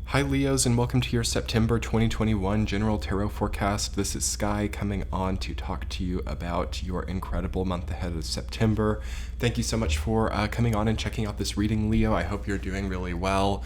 Hi Leos, and welcome to your September 2021 General Tarot Forecast. This is Sky coming on to talk to you about your incredible month ahead of September. Thank you so much for coming on and checking out this reading, Leo. I hope you're doing really well.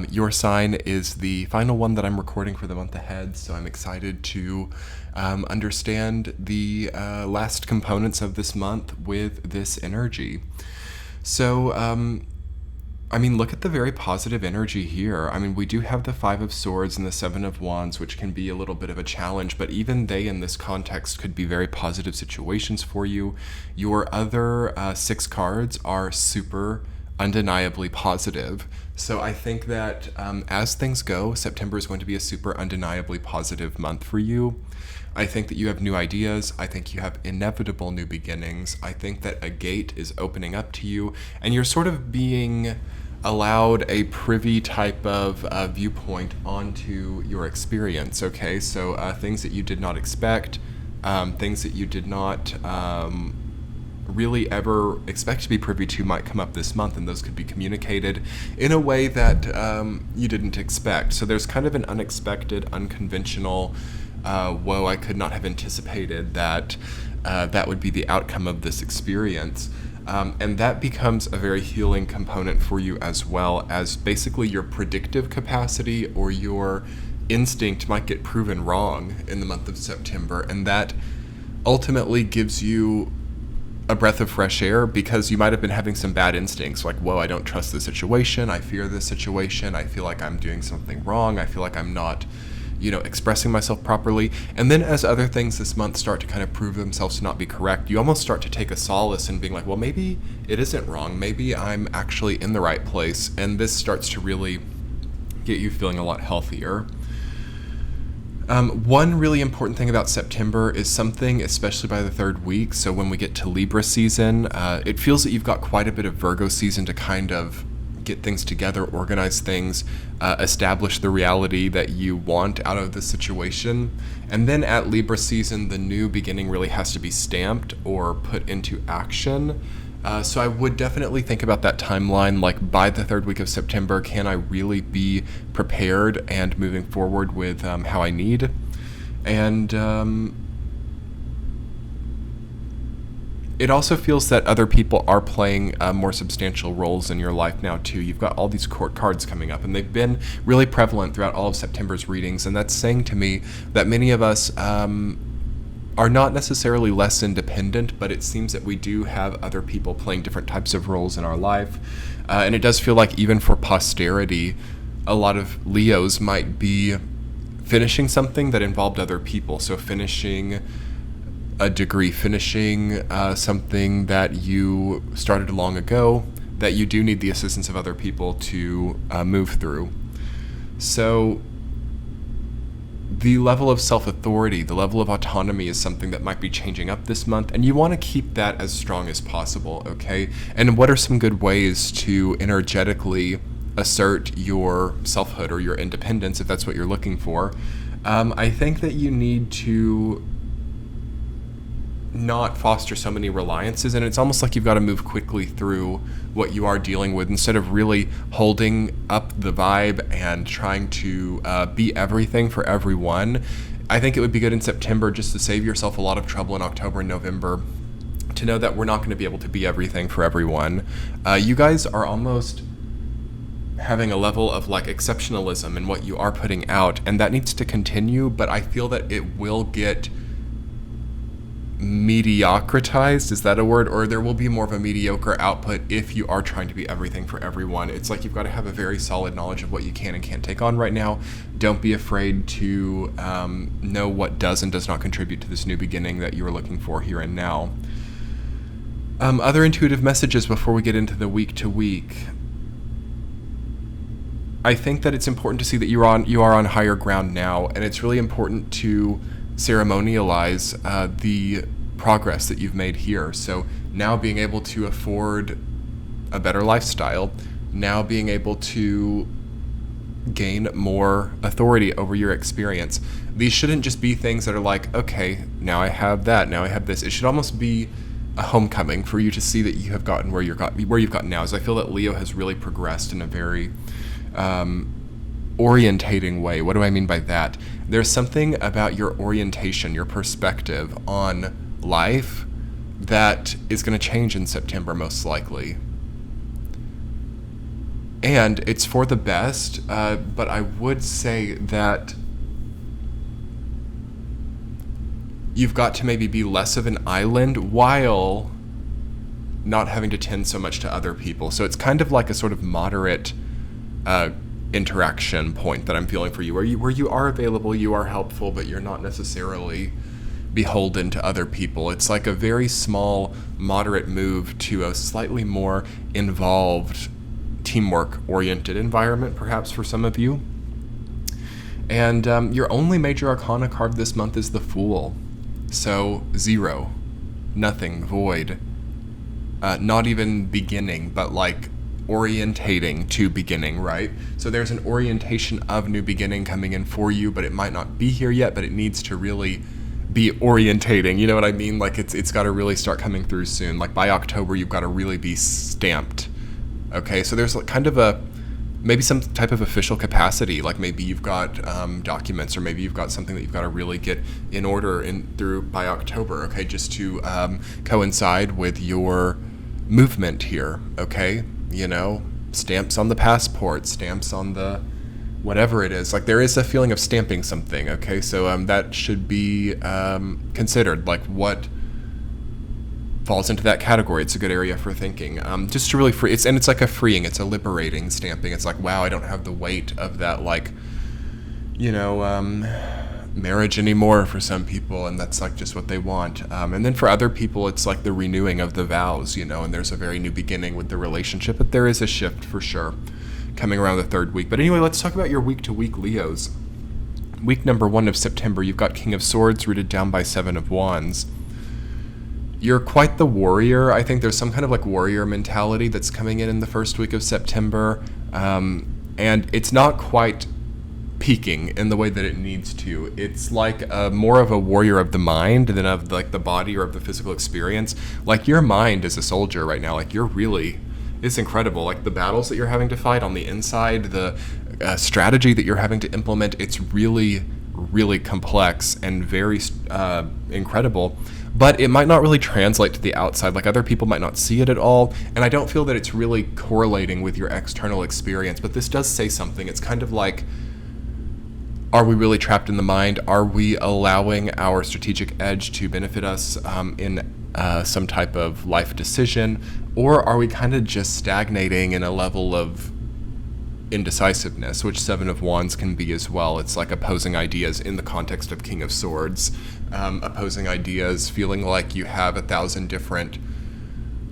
Your sign is the final one that I'm recording for the month ahead, so I'm excited to understand the last components of this month with this energy. So, look at the very positive energy here. We do have the Five of Swords and the Seven of Wands, which can be a little bit of a challenge, but even they in this context could be very positive situations for you. Your other six cards are super undeniably positive. So I think that as things go, September is going to be a super undeniably positive month for you. I think that you have new ideas. I think you have inevitable new beginnings. I think that a gate is opening up to you, and you're sort of being allowed a privy type of viewpoint onto your experience, okay? So things that you did not expect, things that you did not really ever expect to be privy to might come up this month, and those could be communicated in a way that you didn't expect. So there's kind of an unexpected, unconventional, whoa, I could not have anticipated that that would be the outcome of this experience. And that becomes a very healing component for you, as well as basically your predictive capacity or your instinct might get proven wrong in the month of September. And that ultimately gives you a breath of fresh air, because you might have been having some bad instincts like, whoa, I don't trust this situation. I fear this situation. I feel like I'm doing something wrong. I feel like I'm not expressing myself properly. And then as other things this month start to kind of prove themselves to not be correct, you almost start to take a solace in being like, well, maybe it isn't wrong. Maybe I'm actually in the right place. And this starts to really get you feeling a lot healthier. One really important thing about September is something, especially by the third week. So when we get to Libra season, it feels that you've got quite a bit of Virgo season to kind of get things together, organize things, establish the reality that you want out of the situation. And then at Libra season, the new beginning really has to be stamped or put into action. So I would definitely think about that timeline, like by the third week of September, can I really be prepared and moving forward with how I need? And it also feels that other people are playing more substantial roles in your life now too. You've got all these court cards coming up, and they've been really prevalent throughout all of September's readings, and that's saying to me that many of us are not necessarily less independent, but it seems that we do have other people playing different types of roles in our life. And it does feel like even for posterity, a lot of Leos might be finishing something that involved other people. So finishing a degree, finishing something that you started long ago that you do need the assistance of other people to move through. So the level of self-authority, the level of autonomy is something that might be changing up this month, and you want to keep that as strong as possible, okay? And what are some good ways to energetically assert your selfhood or your independence, if that's what you're looking for? I think that you need to not foster so many reliances, and it's almost like you've got to move quickly through what you are dealing with instead of really holding up the vibe and trying to be everything for everyone. I think it would be good in September just to save yourself a lot of trouble in October and November, to know that we're not going to be able to be everything for everyone. You guys are almost having a level of like exceptionalism in what you are putting out, and that needs to continue, but I feel that it will get mediocritized, is that a word? Or there will be more of a mediocre output if you are trying to be everything for everyone. It's like you've got to have a very solid knowledge of what you can and can't take on right now. Don't be afraid to know what does and does not contribute to this new beginning that you are looking for here and now. Other intuitive messages before we get into the week to week. I think that it's important to see that you are on higher ground now, and it's really important to ceremonialize the progress that you've made here. So now being able to afford a better lifestyle, now being able to gain more authority over your experience. These shouldn't just be things that are like, okay, now I have that, now I have this. It should almost be a homecoming for you to see that you have gotten where you've gotten now. As I feel that Leo has really progressed in a very orientating way. What do I mean by that? There's something about your orientation, your perspective on life that is going to change in September, most likely. And it's for the best, but I would say that you've got to maybe be less of an island while not having to tend so much to other people. So it's kind of like a sort of moderate interaction point that I'm feeling for you, where you are available, you are helpful, but you're not necessarily beholden to other people. It's like a very small, moderate move to a slightly more involved, teamwork-oriented environment, perhaps for some of you. And your only major arcana card this month is the Fool. So 0, nothing, void, not even beginning, but like orientating to beginning, right? So there's an orientation of new beginning coming in for you, but it might not be here yet, but it needs to really be orientating. You know what I mean? Like it's got to really start coming through soon. Like by October, you've got to really be stamped. Okay, so there's kind of maybe some type of official capacity, like maybe you've got documents, or maybe you've got something that you've got to really get in order through by October, okay, just to coincide with your movement here, okay? You know, stamps on the passport, stamps on the whatever it is. Like there is a feeling of stamping something, okay? So that should be considered, like what falls into that category. It's a good area for thinking. Just to really free, it's like a freeing, it's a liberating stamping. It's like, wow, I don't have the weight of that, like, you know, marriage anymore for some people, and that's like just what they want. And then for other people, it's like the renewing of the vows, you know, and there's a very new beginning with the relationship, but there is a shift for sure coming around the third week. But anyway, let's talk about your week-to-week Leos. Week number 1 of September, you've got King of Swords rooted down by 7 of Wands. You're quite the warrior. I think there's some kind of like warrior mentality that's coming in the first week of September. And it's not quite peaking in the way that it needs to. It's like more of a warrior of the mind than of like the body or of the physical experience. Like your mind is a soldier right now. Like it's incredible. Like the battles that you're having to fight on the inside, the strategy that you're having to implement, it's really, really complex and very incredible. But it might not really translate to the outside. Like other people might not see it at all. And I don't feel that it's really correlating with your external experience. But this does say something. It's kind of like, are we really trapped in the mind? Are we allowing our strategic edge to benefit us in some type of life decision? Or are we kind of just stagnating in a level of indecisiveness, which 7 of Wands can be as well? It's like opposing ideas in the context of King of Swords. Opposing ideas, feeling like you have 1,000 different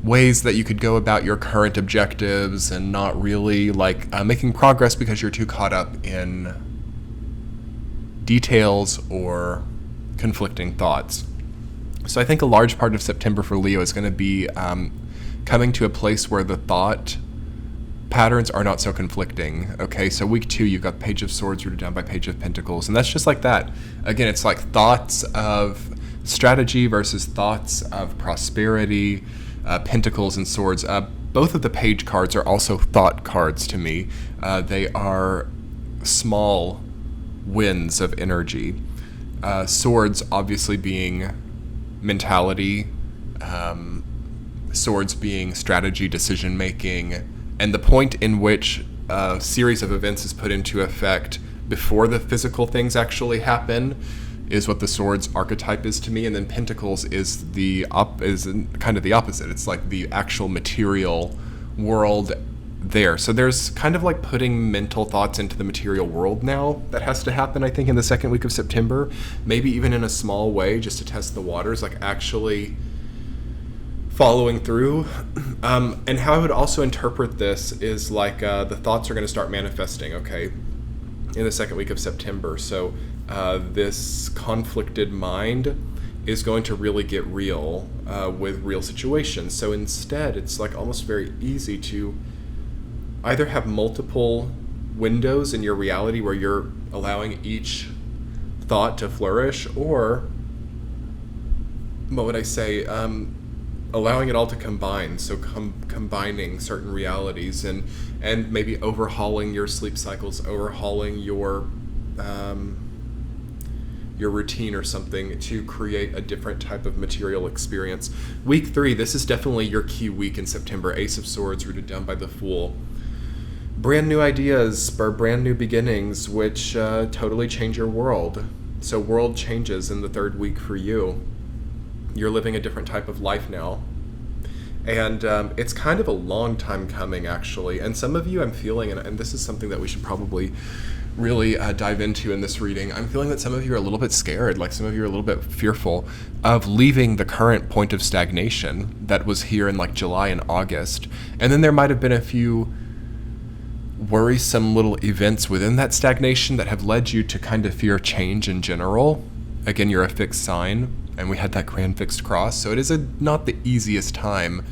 ways that you could go about your current objectives and not really like making progress because you're too caught up in details or conflicting thoughts. So I think a large part of September for Leo is going to be coming to a place where the thought patterns are not so conflicting. Okay, so week 2, you've got Page of Swords rooted down by Page of Pentacles, and that's just like that. Again, it's like thoughts of strategy versus thoughts of prosperity, Pentacles and Swords. Both of the Page cards are also thought cards to me. They are small winds of energy. Swords obviously being mentality, Swords being strategy, decision making, and the point in which a series of events is put into effect before the physical things actually happen is what the Swords archetype is to me. And then Pentacles is kind of the opposite. It's like the actual material world there. So there's kind of like putting mental thoughts into the material world now that has to happen, I think, in the second week of September, maybe even in a small way just to test the waters, like actually following through. And how I would also interpret this is like the thoughts are going to start manifesting, okay, in the second week of September. So this conflicted mind is going to really get real with real situations. So instead, it's like almost very easy to either have multiple windows in your reality where you're allowing each thought to flourish, or what would I say? allowing it all to combine. So combining certain realities and maybe overhauling your sleep cycles, overhauling your routine or something to create a different type of material experience. Week 3, this is definitely your key week in September. Ace of Swords rooted down by the Fool. Brand new ideas or brand new beginnings, which totally change your world. So world changes in the 3rd week for you. You're living a different type of life now. And it's kind of a long time coming, actually. And some of you, I'm feeling, and this is something that we should probably really dive into in this reading, I'm feeling that some of you are a little bit scared, like some of you are a little bit fearful of leaving the current point of stagnation that was here in like July and August. And then there might have been a few worrisome little events within that stagnation that have led you to kind of fear change in general. Again, you're a fixed sign, and we had that grand fixed cross, so it is not the easiest time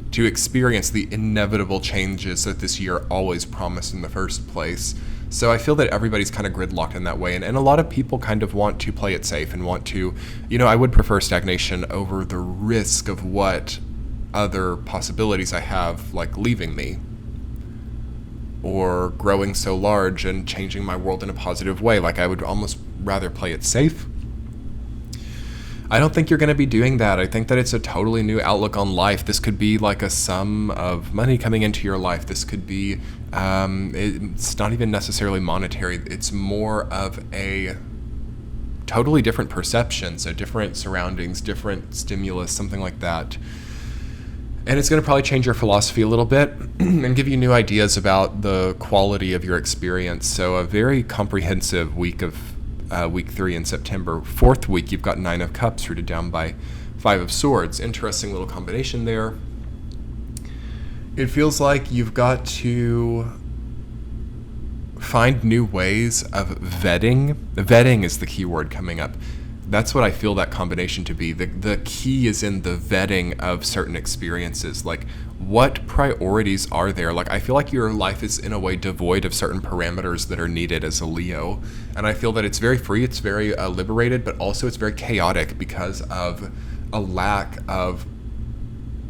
to experience the inevitable changes that this year always promised in the first place. So I feel that everybody's kind of gridlocked in that way, and a lot of people kind of want to play it safe and want to, I would prefer stagnation over the risk of what other possibilities I have, like leaving me or growing so large and changing my world in a positive way. Like I would almost rather play it safe. I don't think you're going to be doing that. I think that it's a totally new outlook on life. This could be like a sum of money coming into your life. This could be, it's not even necessarily monetary. It's more of a totally different perception. So different surroundings, different stimulus, something like that. And it's going to probably change your philosophy a little bit and give you new ideas about the quality of your experience. So a very comprehensive week of week 3 in September. 4th week, you've got 9 of Cups rooted down by 5 of Swords. Interesting little combination there. It feels like you've got to find new ways of vetting. Vetting is the key word coming up. That's what I feel that combination to be. The key is in the vetting of certain experiences. Like, what priorities are there? Like, I feel like your life is in a way devoid of certain parameters that are needed as a Leo. And I feel that it's very free, it's very liberated, but also it's very chaotic because of a lack of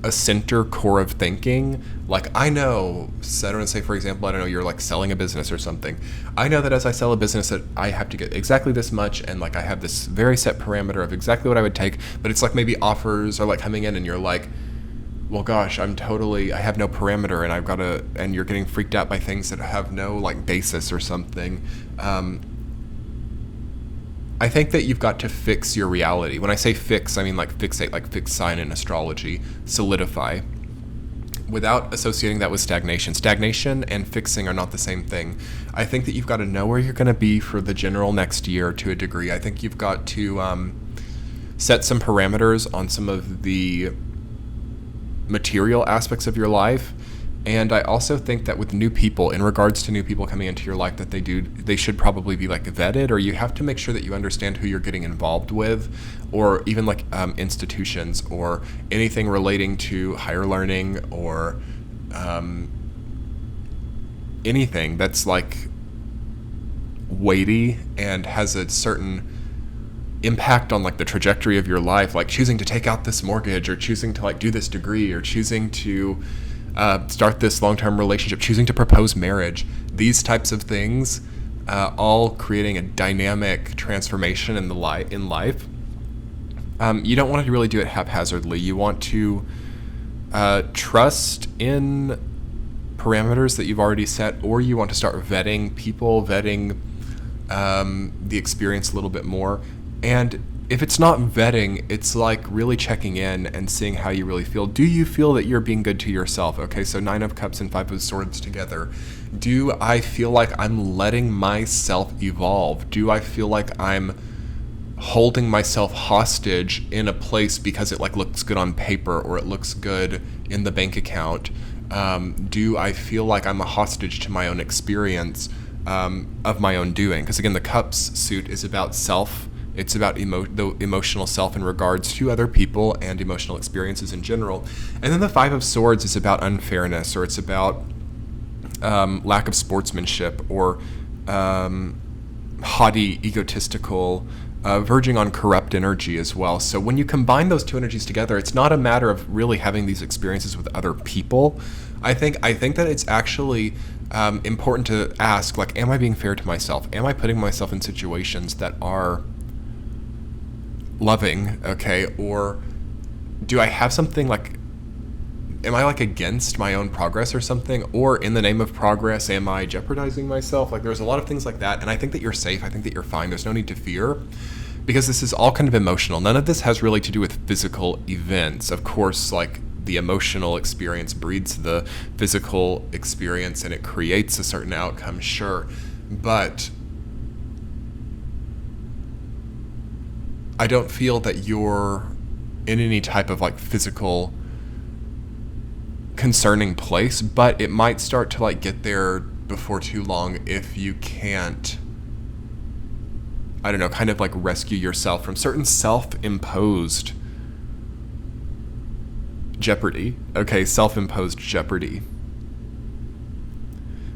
a center core of thinking. Like, I know, so I don't say, for example, I don't know, you're like selling a business or something. I know that as I sell a business that I have to get exactly this much, and like I have this very set parameter of exactly what I would take, but it's like maybe offers are like coming in and you're like, well, gosh, I have no parameter, and and you're getting freaked out by things that have no like basis or something. I think that you've got to fix your reality. When I say fix, I mean like fixate, like fixed sign in astrology, solidify, without associating that with stagnation. Stagnation and fixing are not the same thing. I think that you've got to know where you're going to be for the general next year to a degree. I think you've got to set some parameters on some of the material aspects of your life. And I also think that with new people, in regards to new people coming into your life, that they should probably be like vetted, or you have to make sure that you understand who you're getting involved with, or even like institutions or anything relating to higher learning or anything that's like weighty and has a certain impact on like the trajectory of your life, like choosing to take out this mortgage or choosing to like do this degree or choosing to start this long-term relationship, choosing to propose marriage, these types of things, all creating a dynamic transformation in life. You don't want to really do it haphazardly. You want to trust in parameters that you've already set, or you want to start vetting people, vetting the experience a little bit more. And if it's not vetting, it's like really checking in and seeing how you really feel. Do you feel that you're being good to yourself? Okay, so 9 of Cups and 5 of Swords together. Do I feel like I'm letting myself evolve? Do I feel like I'm holding myself hostage in a place because it like looks good on paper or it looks good in the bank account? Do I feel like I'm a hostage to my own experience of my own doing? Because again, the Cups suit is about self. It's about the emotional self in regards to other people and emotional experiences in general. And then the 5 of Swords is about unfairness, or it's about lack of sportsmanship, or haughty, egotistical verging on corrupt energy as well. So when you combine those two energies together, it's not a matter of really having these experiences with other people. I think that it's actually important to ask, like, am I being fair to myself? Am I putting myself in situations that are loving, okay? Or do I have something like, am I like against my own progress or something? Or in the name of progress, am I jeopardizing myself? Like, there's a lot of things like that. And I think that you're safe. I think that you're fine. There's no need to fear, because this is all kind of emotional. None of this has really to do with physical events. Of course, like, the emotional experience breeds the physical experience and it creates a certain outcome, sure. But I don't feel that you're in any type of like physical concerning place, but it might start to like get there before too long if you can't, I don't know, kind of like rescue yourself from certain self-imposed jeopardy. Okay, self-imposed jeopardy.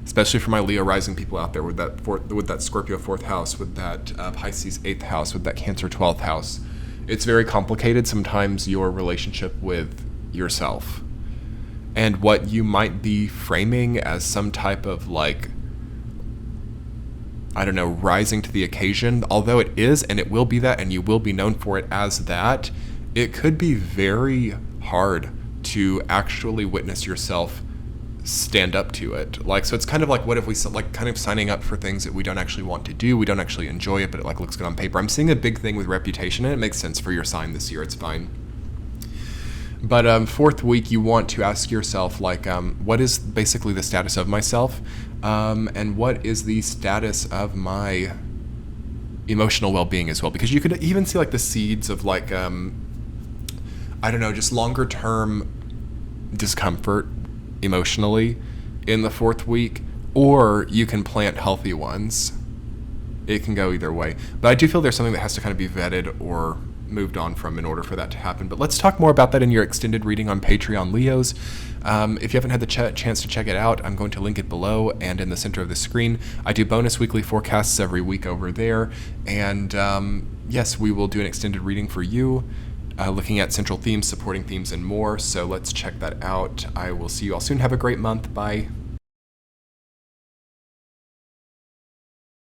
Especially for my Leo rising people out there with that Scorpio 4th house, with that Pisces 8th house, with that Cancer 12th house. It's very complicated sometimes, your relationship with yourself. And what you might be framing as some type of like, I don't know, rising to the occasion, although it is and it will be that, and you will be known for it as that, it could be very hard to actually witness yourself stand up to it. Like, so it's kind of like, what if we like kind of signing up for things that we don't actually want to do, we don't actually enjoy it, but it like looks good on paper. I'm seeing a big thing with reputation, and it makes sense for your sign this year. It's fine. But 4th week, you want to ask yourself, like, what is basically the status of myself, and what is the status of my emotional well-being as well? Because you could even see like the seeds of like, I don't know, just longer term discomfort emotionally in the 4th week, or you can plant healthy ones. It can go either way. But I do feel there's something that has to kind of be vetted or moved on from in order for that to happen. But let's talk more about that in your extended reading on Patreon, Leos. If you haven't had the chance to check it out, I'm going to link it below and in the center of the screen. I do bonus weekly forecasts every week over there. And yes, we will do an extended reading for you, looking at central themes, supporting themes, and more. So let's check that out. I will see you all soon. Have a great month. Bye.